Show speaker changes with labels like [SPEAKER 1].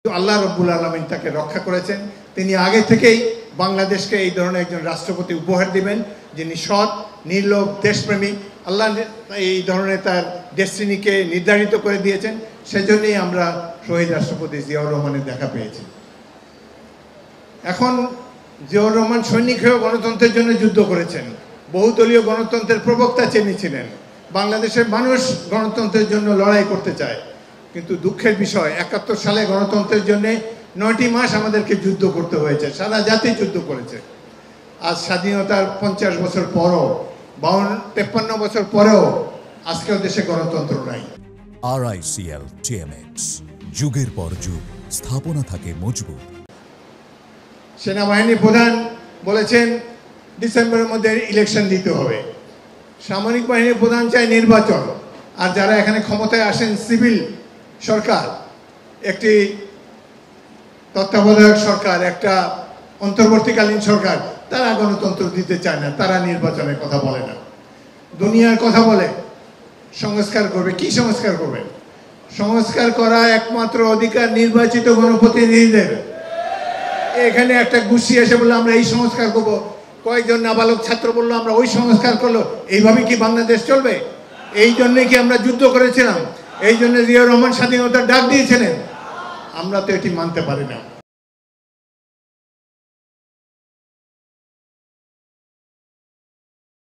[SPEAKER 1] আল্লাহ রব্বুল আলামিন তাকে রক্ষা করেছেন। তিনি আগে থেকেই বাংলাদেশকে এই ধরনের একজন রাষ্ট্রপতি উপহার দিবেন যিনি সৎ, নির্লোভ, দেশপ্রেমিক। আল্লাহ এই ধরনের তার ডেস্টিনিকে নির্ধারিত করে দিয়েছেন। সেজন্যই আমরা শহীদ রাষ্ট্রপতি জিয়াউর রহমানের দেখা পেয়েছি। এখন জিয়াউর রহমান সৈনিক হয়েও গণতন্ত্রের জন্য যুদ্ধ করেছেন, বহুদলীয় গণতন্ত্রের প্রবক্তা তিনি ছিলেন। বাংলাদেশের মানুষ গণতন্ত্রের জন্য লড়াই করতে চায়, কিন্তু দুঃখের বিষয় ৭১ সালে গণতন্ত্রের জন্য ৯টি মাস আমাদেরকে যুদ্ধ করতে হয়েছে, সারা জাতি যুদ্ধ করেছে। আজ স্বাধীনতার ৫০ বছর পরও, ৫৩ বছর পরেও আজকেও দেশে গণতন্ত্র নাই।
[SPEAKER 2] RICL TMX, যুগের পর যুগ স্থাপনা থাকে মজবুত।
[SPEAKER 1] সেনাবাহিনী প্রধান বলেছেন ডিসেম্বরের মধ্যে ইলেকশন দিতে হবে। সামরিক বাহিনীর প্রধান চায় নির্বাচন। আর যারা এখানে ক্ষমতায় আসেন সিভিল সরকার, একটি তত্ত্বাবধায়ক সরকার, একটা অন্তর্বর্তীকালীন সরকার, তারা গণতন্ত্র দিতে চায় না, তারা নির্বাচনের কথা বলে না, দুনিয়ার কথা বলে। সংস্কার করবে, কি সংস্কার করবে? সংস্কার করা একমাত্র অধিকার নির্বাচিত গণপ্রতিনিধিদের। এখানে একটা গোষ্ঠী এসে বললো আমরা এই সংস্কার করবো, কয়েকজন নাবালক ছাত্র বললো আমরা ওই সংস্কার করলো। এইভাবে কি বাংলাদেশ চলবে? এই জন্যে কি আমরা যুদ্ধ করেছিলাম? এই জন্য জিয়াউর রহমান স্বাধীনতার ডাক দিয়েছিলেন? আমরা তো এটি মানতে পারি না।